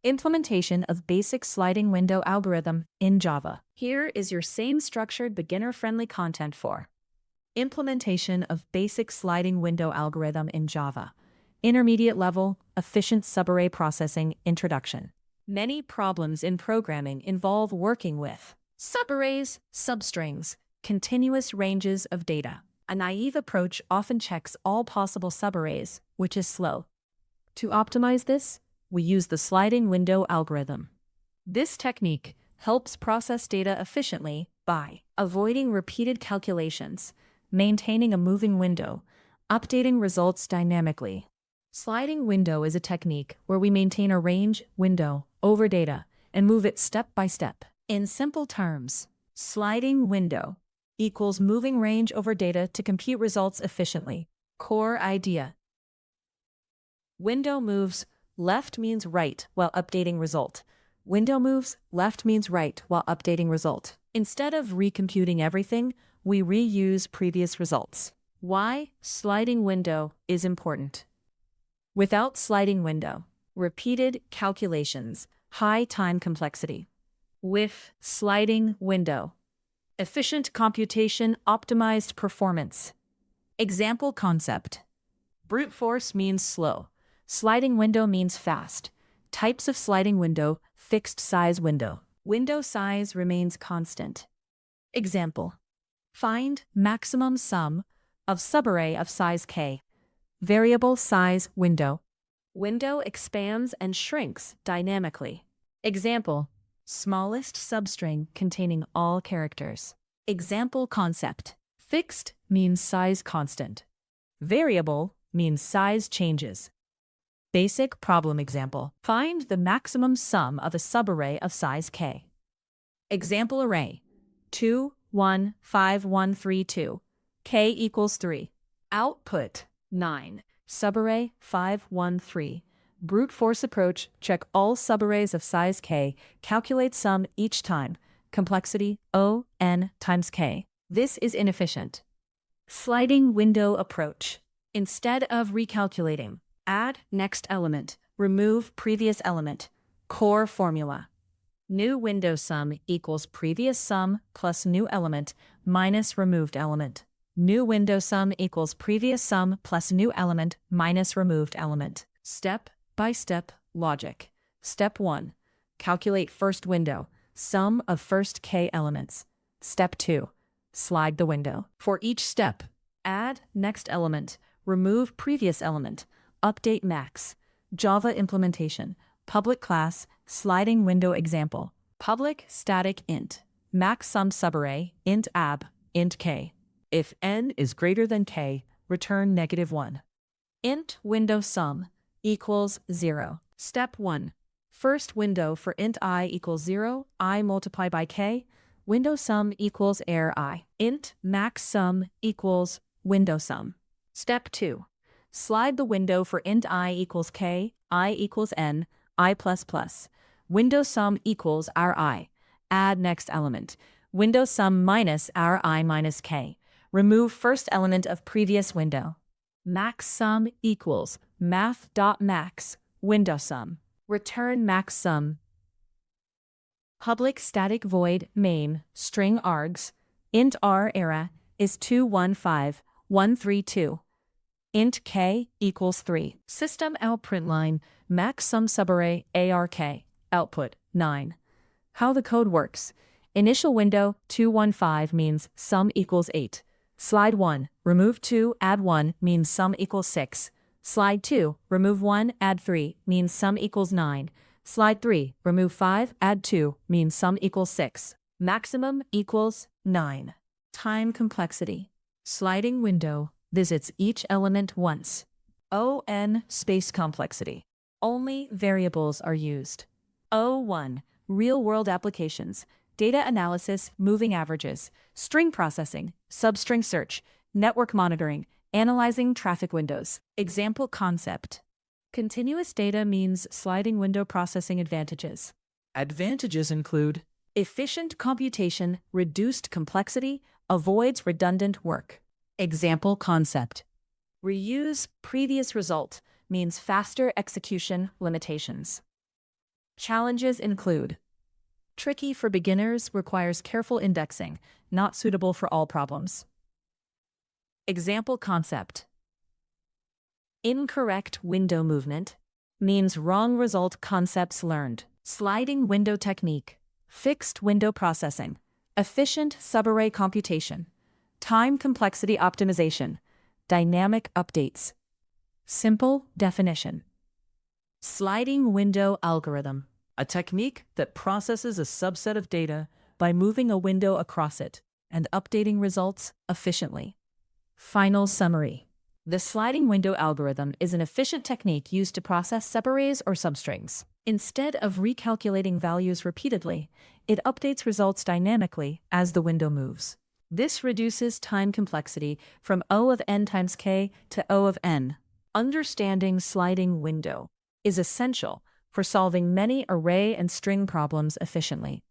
Implementation of basic sliding window algorithm in Java. Here is your same structured beginner-friendly content for implementation of basic sliding window algorithm in Java. Intermediate level, efficient subarray processing introduction. Many problems in programming involve working with subarrays, substrings, continuous ranges of data. A naive approach often checks all possible subarrays, which is slow. To optimize this, we use the sliding window algorithm. This technique helps process data efficiently by avoiding repeated calculations, maintaining a moving window, updating results dynamically. Sliding window is a technique where we maintain a range window over data and move it step by step. In simple terms, sliding window equals moving range over data to compute results efficiently. Core idea. Window moves left means right while updating result. Window moves left means right while updating result. Instead of recomputing everything, we reuse previous results. Why sliding window is important. Without sliding window, repeated calculations, high time complexity. With sliding window, efficient computation, optimized performance. Example concept. Brute force means slow. Sliding window means fast. Types of sliding window, fixed size window. Window size remains constant. Example. Find maximum sum of subarray of size k. Variable size window. Window expands and shrinks dynamically. Example. Smallest substring containing all characters. Example concept. Fixed means size constant. Variable means size changes. Basic problem example. Find the maximum sum of a subarray of size k. Example array. 2, 1, 5, 1, 3, 2. K equals 3. Output 9. Subarray 5, 1, 3. Brute force approach, check all subarrays of size k, calculate sum each time. Complexity O n times k. This is inefficient. Sliding window approach. Instead of recalculating, add next element, remove previous element. Core formula. New window sum equals previous sum plus new element minus removed element. New window sum equals previous sum plus new element minus removed element. Step-by-step logic. Step 1. Calculate first window, sum of first k elements. Step 2. Slide the window. For each step, add next element, remove previous element, update max. Java implementation. Public class, sliding window example. Public static int. Max sum subarray, int ab, int k. If n is greater than k, return -1. Int window sum equals 0. Step 1. First window for int I equals 0, I multiply by k, window sum equals arr I. Int max sum equals window sum. Step 2. Slide the window for int I equals k, I equals n, I plus plus. Window sum equals ri. Add next element. Window sum minus ri minus k. Remove first element of previous window. Max sum equals math.max, window sum. Return max sum. Public static void main string args int r era is 215132. Int k equals 3. System out println max sum subarray ark output 9. How the code works. Initial window 215 means sum equals 8. Slide 1, remove 2, add 1 means sum equals 6. Slide 2, remove 1, add 3 means sum equals 9. Slide 3, remove 5, add 2 means sum equals 6. Maximum equals 9. Time complexity. Sliding window visits each element once. O(n) space complexity. Only variables are used. O(1) real-world applications. Data analysis, moving averages, string processing, substring search, network monitoring, analyzing traffic windows. Example concept. Continuous data means sliding window processing advantages. Advantages include efficient computation, reduced complexity, avoids redundant work. Example concept. Reuse previous result means faster execution limitations. Challenges include: tricky for beginners, requires careful indexing, not suitable for all problems. Example concept: incorrect window movement means wrong result, concepts learned. Sliding window technique: fixed window processing, efficient subarray computation, time complexity optimization, dynamic updates. Simple definition: sliding window algorithm, a technique that processes a subset of data by moving a window across it and updating results efficiently. Final summary: the sliding window algorithm is an efficient technique used to process subarrays or substrings. Instead of recalculating values repeatedly, it updates results dynamically as the window moves. This reduces time complexity from O of n times k to O of n. Understanding sliding window is essential for solving many array and string problems efficiently.